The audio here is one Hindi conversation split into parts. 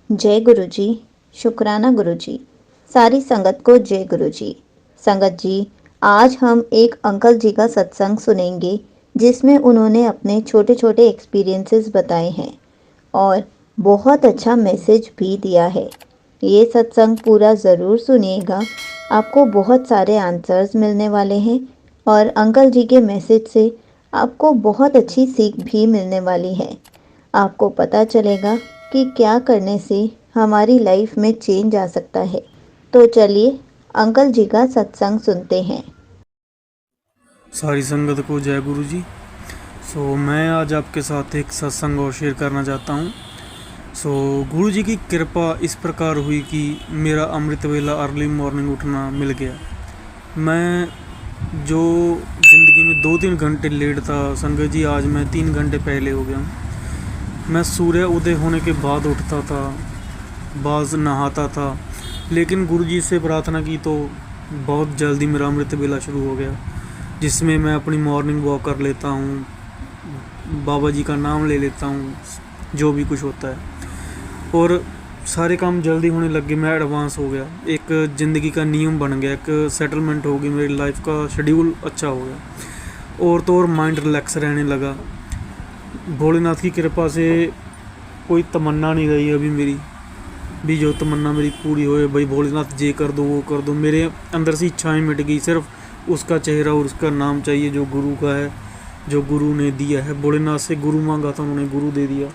जय गुरु जी। शुक्राना गुरु जी। सारी संगत को जय गुरु जी। संगत जी, आज हम एक अंकल जी का सत्संग सुनेंगे जिसमें उन्होंने अपने छोटे छोटे एक्सपीरियंसेस बताए हैं और बहुत अच्छा मैसेज भी दिया है। ये सत्संग पूरा ज़रूर सुनिएगा, आपको बहुत सारे आंसर्स मिलने वाले हैं और अंकल जी के मैसेज से आपको बहुत अच्छी सीख भी मिलने वाली है। आपको पता चलेगा कि क्या करने से हमारी लाइफ में चेंज आ सकता है। तो चलिए अंकल जी का सत्संग सुनते हैं। सारी संगत को जय गुरु जी। मैं आज आपके साथ एक सत्संग और शेयर करना चाहता हूँ। गुरु जी की कृपा इस प्रकार हुई कि मेरा अमृत वेला अर्ली मॉर्निंग उठना मिल गया। मैं जो ज़िंदगी में 2-3 घंटे लेट था संगत जी, आज मैं 3 घंटे पहले हो गया हूँ। मैं सूर्य उदय होने के बाद उठता था, बाज नहाता था, लेकिन गुरु जी से प्रार्थना की तो बहुत जल्दी मेरा अमृत वेला शुरू हो गया, जिसमें मैं अपनी मॉर्निंग वॉक कर लेता हूँ, बाबा जी का नाम ले लेता हूँ, जो भी कुछ होता है, और सारे काम जल्दी होने लग गए। मैं एडवांस हो गया, एक ज़िंदगी का नियम बन गया, एक सेटलमेंट हो गई, मेरी लाइफ का शेड्यूल अच्छा हो गया, और तो और माइंड रिलैक्स रहने लगा। भोलेनाथ की कृपा से कोई तमन्ना नहीं रही अभी मेरी भी, जो तमन्ना मेरी पूरी होए, भाई भोलेनाथ ये कर दो वो कर दो। मेरे अंदर से इच्छाएं मिट गई, सिर्फ उसका चेहरा और उसका नाम चाहिए जो गुरु का है, जो गुरु ने दिया है। भोलेनाथ से गुरु मांगा था, उन्होंने गुरु दे दिया।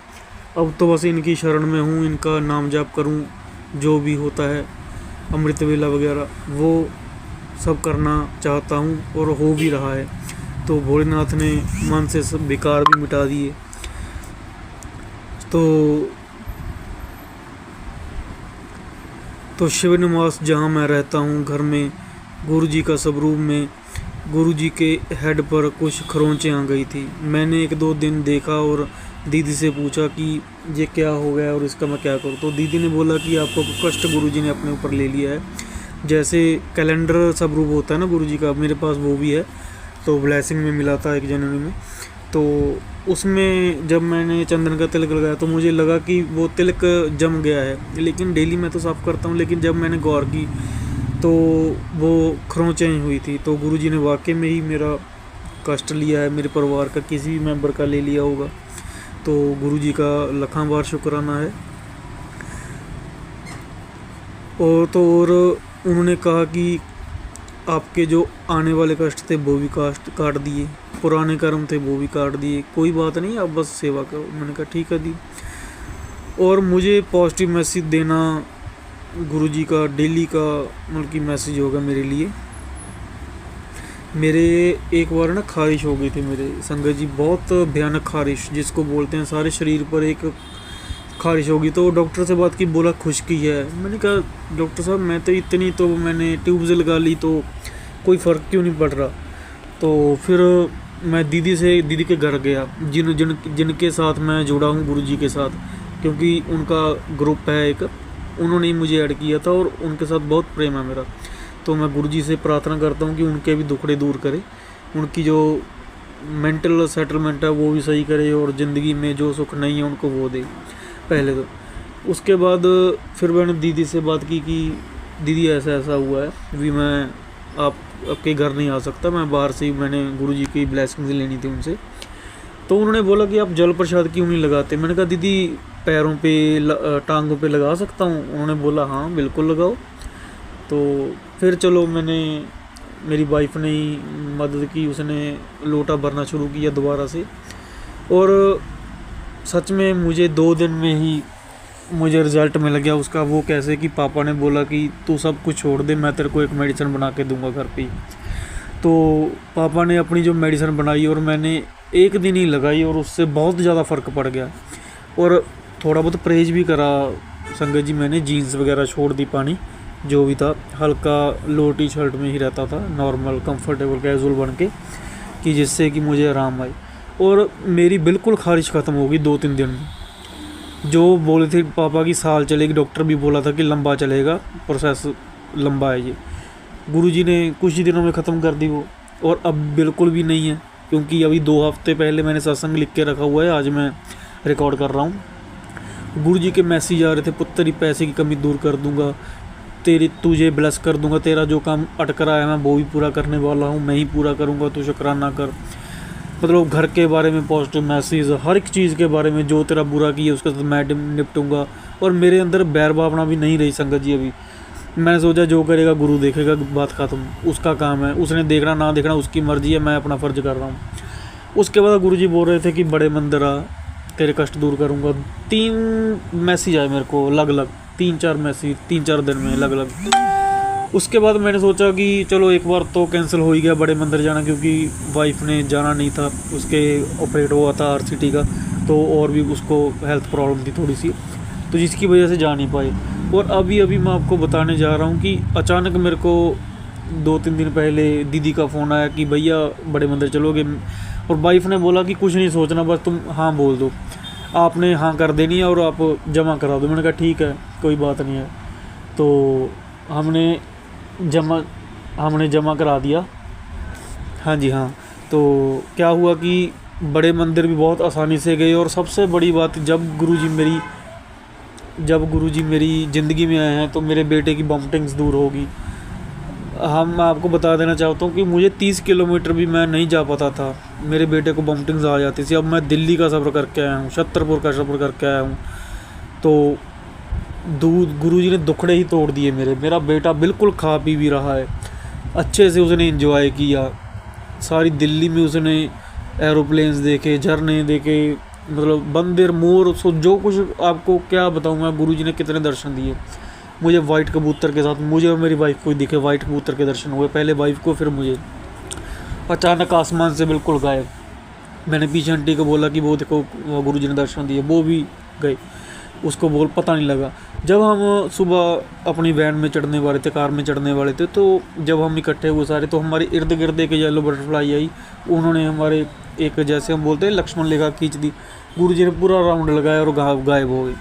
अब तो बस इनकी शरण में हूँ, इनका नाम जाप करूँ, जो भी होता है अमृत वेला वगैरह वो सब करना चाहता हूँ और हो भी रहा है। तो भोलेनाथ ने मन से सब बेकार भी मिटा दिए। तो शिव निवास जहाँ मैं रहता हूँ, घर में गुरु जी का स्वरूप में गुरु जी के हेड पर कुछ खरोंचें आ गई थी। मैंने 1-2 दिन देखा और दीदी से पूछा कि ये क्या हो गया और इसका मैं क्या करूँ। तो दीदी ने बोला कि आपको कष्ट गुरु जी ने अपने ऊपर ले लिया है। जैसे कैलेंडर स्वरूप होता है ना गुरु जी का, मेरे पास वो भी है। तो ब्लेसिंग में मिला था 1 जनवरी में। तो उसमें जब मैंने चंदन का तिलक लगाया तो मुझे लगा कि वो तिलक जम गया है, लेकिन डेली मैं तो साफ़ करता हूँ। लेकिन जब मैंने गौर की तो वो खरोंचें ही हुई थी। तो गुरुजी ने वाकई में ही मेरा कष्ट लिया है, मेरे परिवार का किसी भी मेंबर का ले लिया होगा। तो गुरुजी का लखां बार शुक्राना है। और उन्होंने कहा कि आपके जो आने वाले कष्ट थे वो भी काट दिए, पुराने कर्म थे वो भी काट दिए, कोई बात नहीं, आप बस सेवा करो। मैंने कहा ठीक है दी। और मुझे पॉजिटिव मैसेज देना गुरुजी का डेली का मतलब कि मैसेज होगा मेरे लिए। मेरे एक बार ना खारिश हो गई थी मेरे संगत जी, बहुत भयानक खारिश, जिसको बोलते हैं सारे शरीर पर एक खारिश होगी। तो डॉक्टर से बात की, बोला खुश्की है। मैंने कहा डॉक्टर साहब मैं तो इतनी, तो मैंने ट्यूब्स लगा ली तो कोई फ़र्क क्यों नहीं पड़ रहा। तो फिर मैं दीदी के घर गया, जिनके साथ मैं जुड़ा हूँ गुरुजी के साथ, क्योंकि उनका ग्रुप है एक, उन्होंने ही मुझे ऐड किया था और उनके साथ बहुत प्रेम है मेरा। तो मैं गुरुजी से प्रार्थना करता हूँ कि उनके भी दुखड़े दूर करे, उनकी जो मेंटल सेटलमेंट है वो भी सही करे, और ज़िंदगी में जो सुख नहीं है उनको वो दे पहले तो। उसके बाद फिर मैंने दीदी से बात की कि दीदी ऐसा ऐसा हुआ है, भी मैं आपके घर नहीं आ सकता, मैं बाहर से ही, मैंने गुरुजी की ब्लेसिंग्स लेनी थी उनसे। तो उन्होंने बोला कि आप जल प्रसाद क्यों नहीं लगाते। मैंने कहा दीदी पैरों पे टांगों पे लगा सकता हूँ। उन्होंने बोला हाँ बिल्कुल लगाओ। तो फिर चलो, मेरी वाइफ ने ही मदद की, उसने लोटा भरना शुरू किया दोबारा से। और सच में मुझे 2 दिन में ही मुझे रिज़ल्ट मिल गया उसका। वो कैसे कि पापा ने बोला कि तू सब कुछ छोड़ दे, मैं तेरे को एक मेडिसिन बना के दूंगा घर पे। तो पापा ने अपनी जो मेडिसिन बनाई और मैंने 1 दिन ही लगाई और उससे बहुत ज़्यादा फ़र्क पड़ गया। और थोड़ा बहुत परहेज भी करा संगत जी, मैंने जीन्स वगैरह छोड़ दी, पानी जो भी था, हल्का लो टी शर्ट में ही रहता था, नॉर्मल कंफर्टेबल कैजुअल बन के, कि जिससे कि मुझे आराम आए। और मेरी बिल्कुल खारिश ख़त्म हो गई 2-3 दिन में। जो बोले थे पापा की साल चलेगी, डॉक्टर भी बोला था कि लंबा चलेगा, प्रोसेस लंबा है ये, गुरुजी ने कुछ ही दिनों में ख़त्म कर दी वो। और अब बिल्कुल भी नहीं है, क्योंकि अभी 2 हफ्ते पहले मैंने सत्संग लिख के रखा हुआ है, आज मैं रिकॉर्ड कर रहा हूँ। गुरु जी के मैसेज आ रहे थे, पुत्र तेरी पैसे की कमी दूर कर दूंगा, तेरी तुझे ब्लेस कर दूंगा, तेरा जो काम अटक रहा है मैं वो भी पूरा करने वाला हूँ, मैं ही पूरा करूँगा, तू शुक्राना कर। मतलब घर के बारे में पॉजिटिव मैसेज, हर एक चीज़ के बारे में, जो तेरा बुरा किया उसके साथ मैं निपटूंगा। और मेरे अंदर बैर भावना भी नहीं रही संगत जी अभी। मैंने सोचा जो करेगा गुरु देखेगा, बात खत्म, उसका काम है, उसने देखना ना देखना उसकी मर्जी है, मैं अपना फ़र्ज कर रहा हूँ। उसके बाद गुरु जी बोल रहे थे कि बड़े मंदिर आ, तेरे कष्ट दूर करूँगा। 3 मैसेज आए मेरे को अलग अलग, 3-4 मैसेज 3-4 दिन में अलग अलग। उसके बाद मैंने सोचा कि चलो एक बार तो कैंसिल हो ही गया बड़े मंदिर जाना, क्योंकि वाइफ ने जाना नहीं था, उसके ऑपरेट हुआ था RCT का, तो और भी उसको हेल्थ प्रॉब्लम थी थोड़ी सी, तो जिसकी वजह से जा नहीं पाए। और अभी मैं आपको बताने जा रहा हूँ कि अचानक मेरे को 2-3 दिन पहले दीदी का फ़ोन आया कि भैया बड़े मंदिर चलोगे। और वाइफ ने बोला कि कुछ नहीं सोचना, बस तुम हाँ बोल दो, आपने हाँ कर देनी है और आप जमा करा दो। मैंने कहा ठीक है कोई बात नहीं है। तो हमने जमा करा दिया। हाँ जी हाँ। तो क्या हुआ कि बड़े मंदिर भी बहुत आसानी से गए। और सबसे बड़ी बात, जब गुरुजी मेरी ज़िंदगी में आए हैं तो मेरे बेटे की वॉमिटिंग्स दूर होगी। मैं आपको बता देना चाहता हूँ कि मुझे 30 किलोमीटर भी मैं नहीं जा पाता था, मेरे बेटे को वॉमिटिंग्स आ जाती थी। अब मैं दिल्ली का सफ़र करके आया हूँ, छतरपुर का सफ़र करके आया हूँ, तो गुरुजी ने दुखड़े ही तोड़ दिए मेरा बेटा बिल्कुल खा पी भी रहा है, अच्छे से उसने एंजॉय किया। सारी दिल्ली में उसने एरोप्लेन्स देखे, झरने देखे, मतलब बंदर मोर, सो जो कुछ आपको क्या बताऊँ मैं, गुरुजी ने कितने दर्शन दिए मुझे वाइट कबूतर के साथ। मुझे और मेरी वाइफ को ही दिखे वाइट कबूतर के दर्शन हुए, पहले वाइफ को फिर मुझे। अचानक आसमान से बिल्कुल गायब। मैंने पीछे आंटी को बोला कि वो देखो गुरुजी ने दर्शन दिए, वो भी गए, उसको पता नहीं लगा। जब हम सुबह अपनी वैन में चढ़ने वाले थे, कार में चढ़ने वाले थे, तो जब हम इकट्ठे हुए सारे, तो हमारे इर्द गिर्द एक येलो बटरफ्लाई आई। उन्होंने हमारे एक, जैसे हम बोलते हैं लक्ष्मण रेखा खींच दी। गुरुजी ने पूरा राउंड लगाया और गायब हो गई।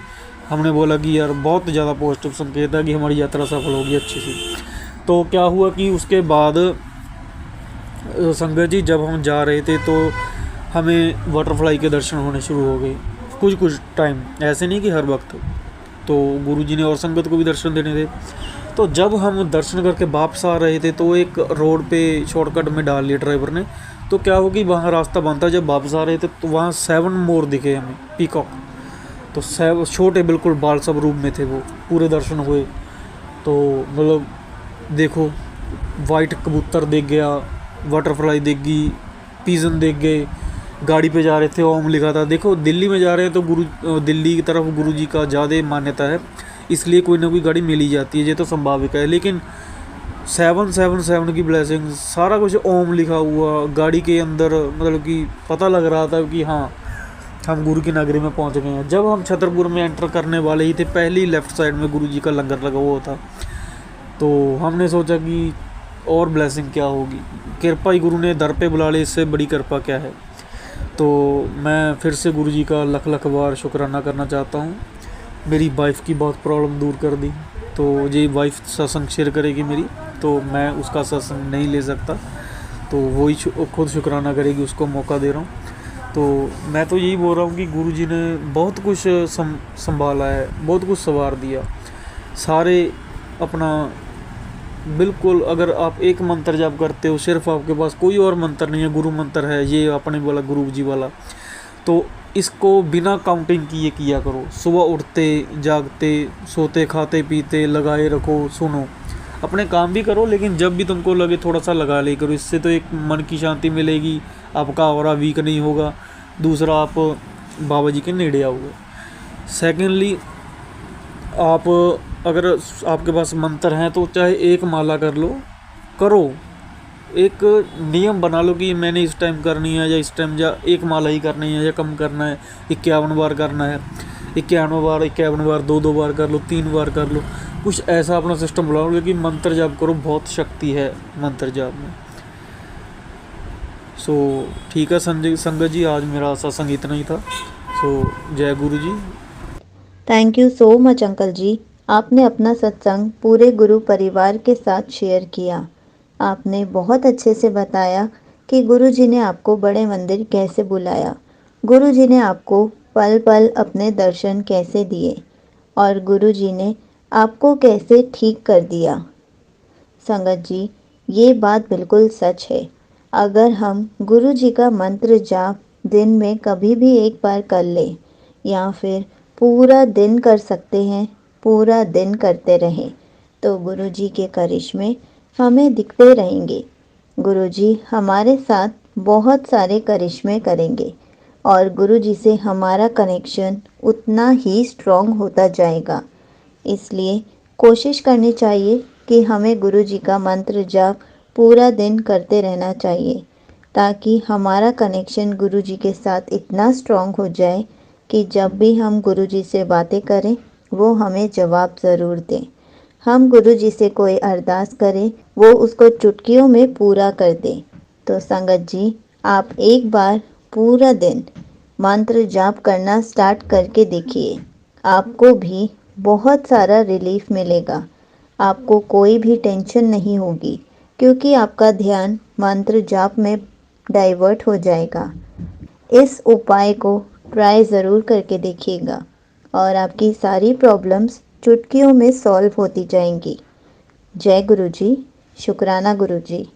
हमने बोला कि यार बहुत ज़्यादा पॉजिटिव संकेत है कि हमारी यात्रा सफल होगी अच्छी सी। तो क्या हुआ कि उसके बाद संगत जी जब हम जा रहे थे तो हमें बटरफ्लाई के दर्शन होने शुरू हो गए कुछ टाइम, ऐसे नहीं कि हर वक्त। तो गुरुजी ने और संगत को भी दर्शन देने थे। तो जब हम दर्शन करके वापस आ रहे थे तो एक रोड पे शॉर्टकट में डाल लिया ड्राइवर ने। तो क्या हो कि वहाँ रास्ता बंद था। जब वापस आ रहे थे तो वहाँ 7 मोर दिखे हमें, पीकॉक। तो छोटे बिल्कुल बाल सब रूप में थे, वो पूरे दर्शन हुए। तो मतलब देखो, वाइट कबूतर देख गया, बटरफ्लाई देख गई, पीजन देख गए। गाड़ी पे जा रहे थे, ओम लिखा था। देखो दिल्ली में जा रहे हैं तो दिल्ली की तरफ गुरुजी का ज़्यादा मान्यता है, इसलिए कोई ना कोई गाड़ी मिल ही जाती है, ये तो संभाविक है। लेकिन 777 की ब्लेसिंग, सारा कुछ ओम लिखा हुआ गाड़ी के अंदर, मतलब कि पता लग रहा था कि हाँ हम गुरु की नगरी में पहुंच गए हैं। जब हम छतरपुर में एंटर करने वाले ही थे, पहली लेफ़्ट साइड में गुरुजी का लंगर लगा हुआ था। तो हमने सोचा कि और ब्लेसिंग क्या होगी, कृपा ही गुरु ने दर पे बुला ले, इससे बड़ी कृपा क्या है। तो मैं फिर से गुरुजी का लख बार शुक्राना करना चाहता हूँ। मेरी वाइफ की बहुत प्रॉब्लम दूर कर दी। तो ये वाइफ सत्संग शेयर करेगी मेरी, तो मैं उसका सत्संग नहीं ले सकता, तो वही खुद शुक्राना करेगी, उसको मौका दे रहा हूँ। तो मैं तो यही बोल रहा हूँ कि गुरुजी ने बहुत कुछ संभाला है, बहुत कुछ संवार दिया। सारे अपना बिल्कुल, अगर आप एक मंत्र जाप करते हो, सिर्फ आपके पास कोई और मंत्र नहीं है, गुरु मंत्र है, ये आपने बोला गुरु जी वाला, तो इसको बिना काउंटिंग किए किया करो। सुबह उठते जागते, सोते खाते पीते लगाए रखो, सुनो। अपने काम भी करो, लेकिन जब भी तुमको लगे थोड़ा सा लगा ले करो। इससे तो एक मन की शांति मिलेगी, आपका ऑरा वीक नहीं होगा, दूसरा आप बाबा जी के नेड़े आओगे। सेकेंडली, आप अगर आपके पास मंत्र हैं तो चाहे एक माला कर लो, करो, एक नियम बना लो कि मैंने इस टाइम करनी है, या इस टाइम या एक माला ही करनी है, या कम करना है, 51 बार करना है, 51 बार 2 बार कर लो, 3 बार कर लो। कुछ ऐसा अपना सिस्टम बनाओ, क्योंकि मंत्र जाप करो, बहुत शक्ति है मंत्र जाप में। सो ठीक है संगत जी, आज मेरा सत्संग इतना ही था। सो जय गुरु जी। Thank you so much uncle जी। आपने अपना सत्संग पूरे गुरु परिवार के साथ शेयर किया। आपने बहुत अच्छे से बताया कि गुरु जी ने आपको बड़े मंदिर कैसे बुलाया। गुरु जी ने आपको पल पल अपने दर्शन कैसे दिए और गुरुजी ने आपको कैसे ठीक कर दिया। संगत जी, ये बात बिल्कुल सच है। अगर हम गुरुजी का मंत्र जाप दिन में कभी भी एक बार कर लें या फिर पूरा दिन कर सकते हैं, पूरा दिन करते रहें, तो गुरुजी के करिश्मे हमें दिखते रहेंगे। गुरुजी हमारे साथ बहुत सारे करिश्मे करेंगे और गुरुजी से हमारा कनेक्शन उतना ही स्ट्रॉन्ग होता जाएगा। इसलिए कोशिश करनी चाहिए कि हमें गुरुजी का मंत्र जाप पूरा दिन करते रहना चाहिए, ताकि हमारा कनेक्शन गुरुजी के साथ इतना स्ट्रॉन्ग हो जाए कि जब भी हम गुरुजी से बातें करें वो हमें जवाब ज़रूर दें। हम गुरुजी से कोई अरदास करें, वो उसको चुटकियों में पूरा कर दें। तो संगत जी, आप एक बार पूरा दिन मंत्र जाप करना स्टार्ट करके देखिए। आपको भी बहुत सारा रिलीफ मिलेगा। आपको कोई भी टेंशन नहीं होगी, क्योंकि आपका ध्यान मंत्र जाप में डाइवर्ट हो जाएगा। इस उपाय को ट्राई ज़रूर करके देखिएगा और आपकी सारी प्रॉब्लम्स चुटकियों में सॉल्व होती जाएंगी। जय गुरुजी, शुक्राना गुरुजी।